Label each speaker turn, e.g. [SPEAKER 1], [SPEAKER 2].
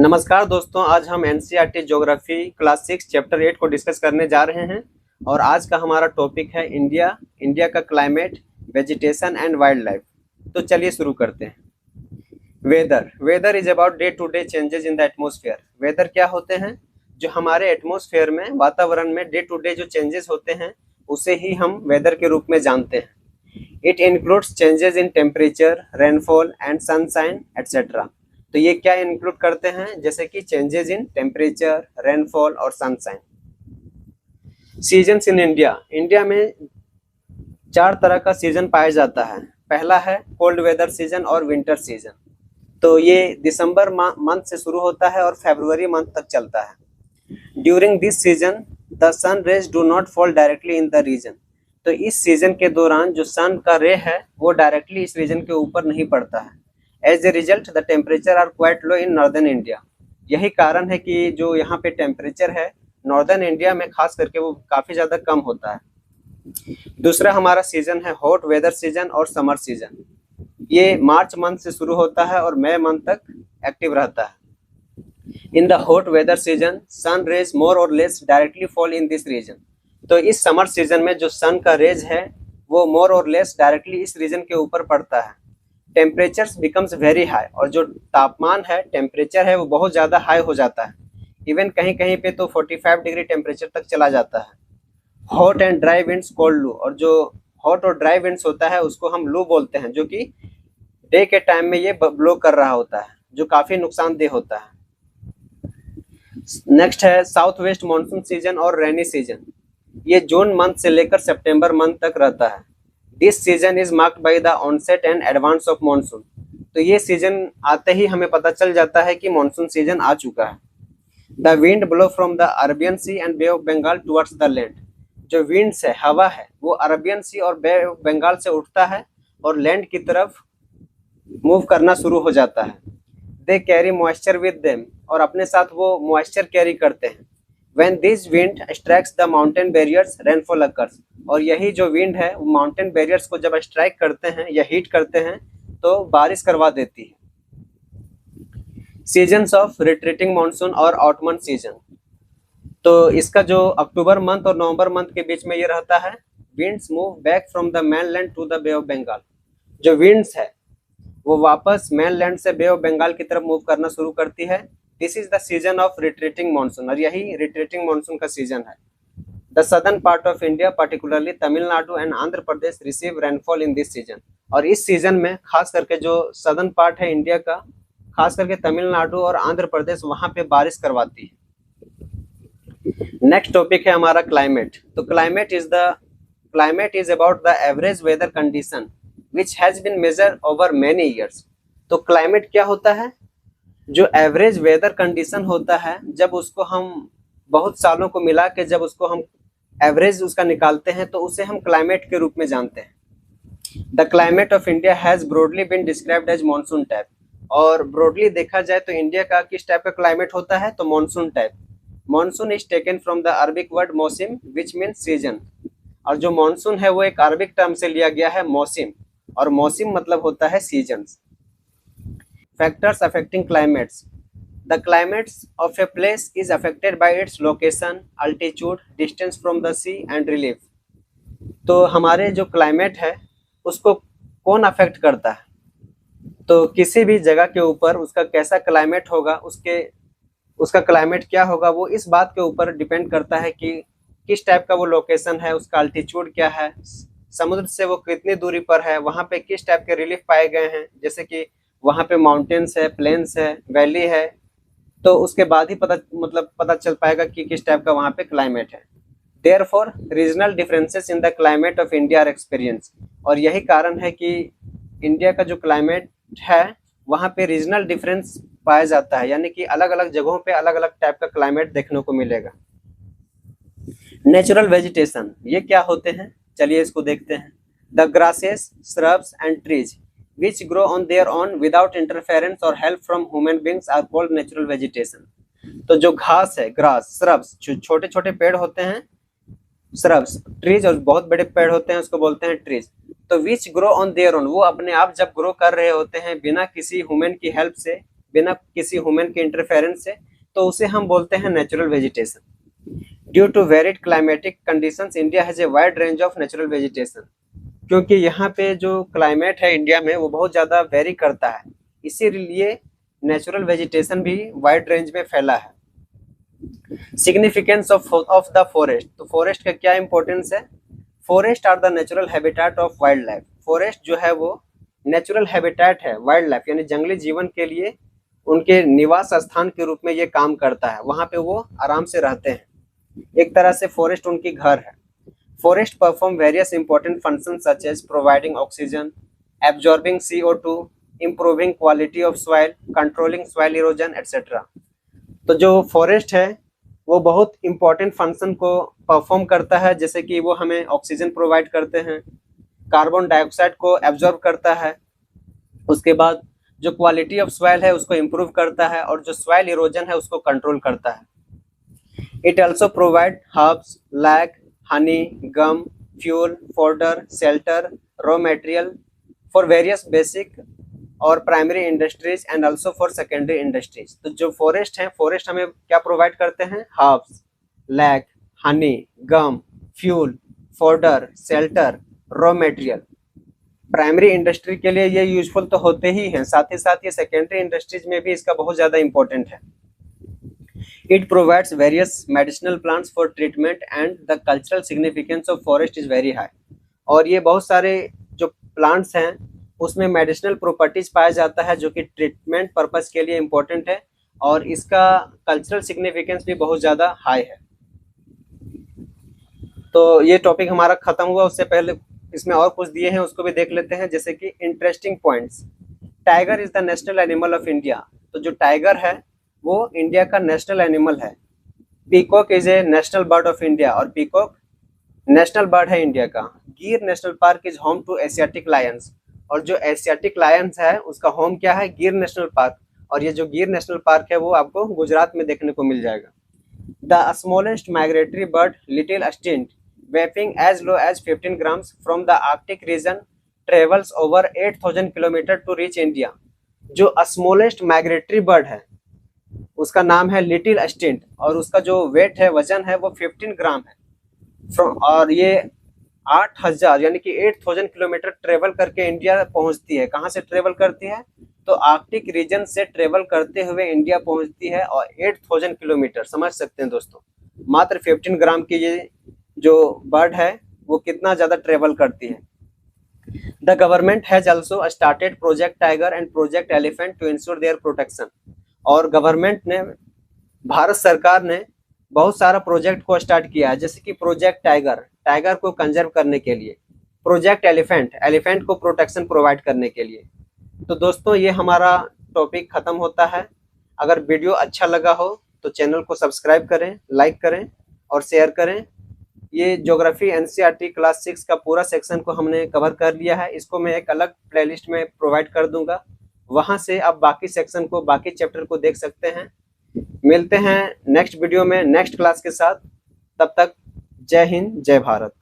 [SPEAKER 1] नमस्कार दोस्तों, आज हम एनसीईआरटी ज्योग्राफी क्लास 6 चैप्टर 8 को डिस्कस करने जा रहे हैं। और आज का हमारा टॉपिक है इंडिया का climate, vegetation and wild life. तो चलिए शुरू करते हैं। Weather is about day to day changes in the atmosphere. Weather क्या होते हैं? जो हमारे एटमॉस्फेयर में, वातावरण में डे टू डे जो चेंजेस होते हैं उसे ही हम वेदर के रूप में जानते हैं। It includes changes in temperature, rainfall and sunshine etcetera. तो ये क्या इंक्लूड करते हैं? जैसे कि चेंजेस इन टेम्परेचर, रेनफॉल और सनशाइन। सीजन्स इन इंडिया में 4 तरह का सीजन पाया जाता है। पहला है कोल्ड वेदर सीजन और विंटर सीजन। तो ये दिसंबर मंथ से शुरू होता है और फरवरी मंथ तक चलता है। During this season the sun rays do not fall directly in the region. तो इस सीजन के दौरान जो सन का रे है वो डायरेक्टली इस रीजन के ऊपर नहीं पड़ता है। As a result the temperature are quite low in northern India. यही कारण है कि जो यहाँ पे टेम्परेचर है नॉर्दर्न इंडिया में खास करके वो काफ़ी ज़्यादा कम होता है। दूसरा हमारा सीजन है हॉट वेदर सीजन और समर सीजन। ये मार्च मंथ से शुरू होता है और मई मंथ तक एक्टिव रहता है। In the hot weather season sun rays more और less directly fall in this region. तो इस समर सीजन में जो सन का रेज है वो मोर और लेस डायरेक्टली इस रीजन के ऊपर पड़ता है। टेम्परेचर्स बिकम्स वेरी हाई, और जो तापमान है, टेम्परेचर है, वो बहुत ज़्यादा हाई हो जाता है। इवन कहीं कहीं पे तो 45 डिग्री टेम्परेचर तक चला जाता है। Hot and dry winds called लू, और जो हॉट और ड्राई विंड्स होता है उसको हम लू बोलते हैं, जो कि डे के टाइम में ये ब्लो कर रहा होता है, जो काफ़ी नुकसानदेह होता है। नेक्स्ट है साउथ वेस्ट मानसून सीजन और रेनी सीजन। ये जून मंथ से लेकर सितंबर मंथ तक रहता है। This season is marked by the onset and advance of monsoon. तो ये सीजन आते ही हमें पता चल जाता है कि मानसून सीजन आ चुका है। The wind blow from the Arabian sea and bay of Bengal towards the land. जो विंड्स है, हवा है, वो अरबियन सी और बे ऑफ बंगाल से उठता है और लैंड की तरफ मूव करना शुरू हो जाता है। They carry moisture with them, और अपने साथ वो मॉइस्चर कैरी करते हैं। When this wind strikes the mountain barriers, rainfall occurs। और यही जो विंड है वो माउंटेन बैरियर्स को जब स्ट्राइक करते हैं या हीट करते हैं तो बारिश करवा देती है। सीजन्स ऑफ रिट्रीटिंग मानसून और ऑटमन सीजन। तो इसका जो अक्टूबर मंथ और नवंबर मंथ के बीच में ये रहता है। Winds move back from the mainland to the bay of Bengal. जो विंड्स है वो वापस mainland से बे ऑफ बंगाल की तरफ मूव करना शुरू करती है। This is the season of retreating monsoon, और यही रिट्रीटिंग मानसून का सीजन है। The southern part of India particularly Tamil Nadu and Andhra Pradesh receive rainfall in this season. और इस सीजन में खास करके जो सदर्न पार्ट है इंडिया का, खास करके तमिलनाडु और आंध्र प्रदेश, वहाँ पे बारिश करवाती है। नेक्स्ट टॉपिक है हमारा क्लाइमेट। तो climate is about the average weather condition which has been measured over many years. तो क्लाइमेट क्या होता है? जो एवरेज वेदर कंडीशन होता है, जब उसको हम बहुत सालों को मिला के जब उसको हम एवरेज उसका निकालते हैं तो उसे हम क्लाइमेट के रूप में जानते हैं। The climate of India has broadly been described as monsoon type. और ब्रॉडली देखा जाए तो इंडिया का किस टाइप का क्लाइमेट होता है? तो monsoon type. Monsoon is taken from the Arabic word मौसिम विच मीन्स सीजन। और जो मानसून है वो एक अरबिक टर्म से लिया गया है, मौसिम, और मौसिम मतलब होता है seasons. Factors affecting climates. The climates of a place is affected by its location, altitude, distance from the sea and relief. तो हमारे जो क्लाइमेट है उसको कौन अफेक्ट करता है? तो किसी भी जगह के ऊपर उसका कैसा क्लाइमेट होगा, उसका क्लाइमेट क्या होगा, वो इस बात के ऊपर डिपेंड करता है कि किस टाइप का वो लोकेशन है, उसका अल्टीट्यूड क्या है, समुद्र से वो कितनी दूरी पर है, वहाँ पे किस टाइप के रिलीफ पाए गए हैं, जैसे कि वहाँ पे माउंटेन्स है, प्लेन्स है, वैली है। तो उसके बाद ही पता चल पाएगा कि किस टाइप का वहाँ पे क्लाइमेट है। Therefore regional differences in the climate of India are experience. और यही कारण है कि इंडिया का जो क्लाइमेट है वहाँ पे रीजनल डिफरेंस पाया जाता है, यानी कि अलग अलग जगहों पे अलग अलग टाइप का क्लाइमेट देखने को मिलेगा। नेचुरल वेजिटेशन, ये क्या होते हैं? चलिए इसको देखते हैं। The grasses, shrubs and trees which grow on their own without interference or help from human beings are called natural vegetation। तो जो घास है, ग्रास, श्रब्स, छोटे छोटे पेड़ होते हैं, श्रब्स, ट्रीज और बहुत बड़े पेड़ होते हैं उसको बोलते हैं ट्रीज। तो which grow on their own, वो अपने आप जब ग्रो कर रहे होते हैं बिना किसी ह्यूमन की हेल्प से, बिना किसी ह्यूमन के इंटरफेरेंस से, तो उसे हम बोलते हैं natural vegetation. Due to varied climatic conditions India has a wide range of natural vegetation. क्योंकि यहाँ पे जो क्लाइमेट है इंडिया में वो बहुत ज़्यादा वेरी करता है, इसीलिए नेचुरल वेजिटेशन भी वाइड रेंज में फैला है। सिग्निफिकेंस ऑफ द फॉरेस्ट, तो फॉरेस्ट का क्या इंपॉर्टेंस है? Forest are the natural habitat of wild life. Forest जो है वो नेचुरल हैबिटेट है वाइल्ड लाइफ यानी जंगली जीवन के लिए उनके निवास स्थान के रूप में ये काम करता है, वहाँ पे वो आराम से रहते हैं, एक तरह से फॉरेस्ट उनकी घर है। Forest perform various important function such as providing oxygen, absorbing CO2, improving quality of soil, controlling soil erosion etcetera. तो जो फॉरेस्ट है वो बहुत इंपॉर्टेंट फंक्शन को परफॉर्म करता है, जैसे कि वो हमें ऑक्सीजन प्रोवाइड करते हैं, कार्बन डाइऑक्साइड को एब्जॉर्ब करता है, उसके बाद जो क्वालिटी ऑफ सॉइल है उसको इम्प्रूव करता है, और जो सॉइल इरोजन है उसको कंट्रोल करता है। It also provide herbs like honey, gum, fuel, fodder, shelter, raw material for various basic और primary industries and also for secondary industries. तो जो फॉरेस्ट हैं, फॉरेस्ट हमें क्या प्रोवाइड करते हैं? Herbs like honey, gum, fuel, fodder, shelter, raw material. Primary industry के लिए ये यूजफुल तो होते ही हैं, साथ ही साथ ये सेकेंडरी इंडस्ट्रीज में भी इसका बहुत ज़्यादा इंपॉर्टेंट है। It provides various medicinal plants for treatment and the cultural significance of forest is very high. और ये बहुत सारे जो प्लांट्स हैं उसमें मेडिसिनल प्रॉपर्टीज पाया जाता है जो कि ट्रीटमेंट पर्पस के लिए इम्पोर्टेंट है, और इसका कल्चरल सिग्निफिकेंस भी बहुत ज़्यादा हाई है। तो ये टॉपिक हमारा खत्म हुआ, उससे पहले इसमें और कुछ दिए हैं उसको भी देख लेते हैं, जैसे कि interesting points. Tiger is the national animal of India. तो जो टाइगर है वो इंडिया का नेशनल एनिमल है। Peacock is a national bird of India, और पीकॉक नेशनल बर्ड है इंडिया का। Gir national park is home to Asiatic lions, और जो एशियाटिक लायंस है उसका होम क्या है? गिर नेशनल पार्क। और ये जो गिर नेशनल पार्क है वो आपको गुजरात में देखने को मिल जाएगा। The smallest migratory bird little stint weighing as low as 15 grams from the Arctic region travels over 8,000 kilometre to reach India. जो स्मॉलेस्ट माइग्रेटरी बर्ड है उसका नाम है लिटिल स्टिंट, और उसका जो वेट है, वजन है, वो 15 ग्राम है। और ये 8,000 यानी कि 8,000 किलोमीटर ट्रेवल करके इंडिया पहुंचती है। कहाँ से ट्रेवल करती है? तो आर्कटिक रीजन से ट्रेवल करते हुए इंडिया पहुंचती है, और 8,000 किलोमीटर, समझ सकते हैं दोस्तों, मात्र 15 ग्राम की ये जो बर्ड है वो कितना ज़्यादा ट्रेवल करती है। The government has also started project tiger and project elephant to ensure their protection. और गवर्नमेंट ने, भारत सरकार ने बहुत सारा प्रोजेक्ट को स्टार्ट किया है, जैसे कि प्रोजेक्ट टाइगर, टाइगर को कंजर्व करने के लिए, प्रोजेक्ट एलिफेंट, एलिफेंट को प्रोटेक्शन प्रोवाइड करने के लिए। तो दोस्तों ये हमारा टॉपिक ख़त्म होता है। अगर वीडियो अच्छा लगा हो तो चैनल को सब्सक्राइब करें, लाइक करें और शेयर करें। ये ज्योग्राफी NCERT क्लास 6 का पूरा सेक्शन को हमने कवर कर लिया है, इसको मैं एक अलग प्लेलिस्ट में प्रोवाइड कर दूंगा, वहां से आप बाकी सेक्शन को, बाकी चैप्टर को देख सकते हैं। मिलते हैं नेक्स्ट वीडियो में नेक्स्ट क्लास के साथ, तब तक जय हिंद, जय भारत।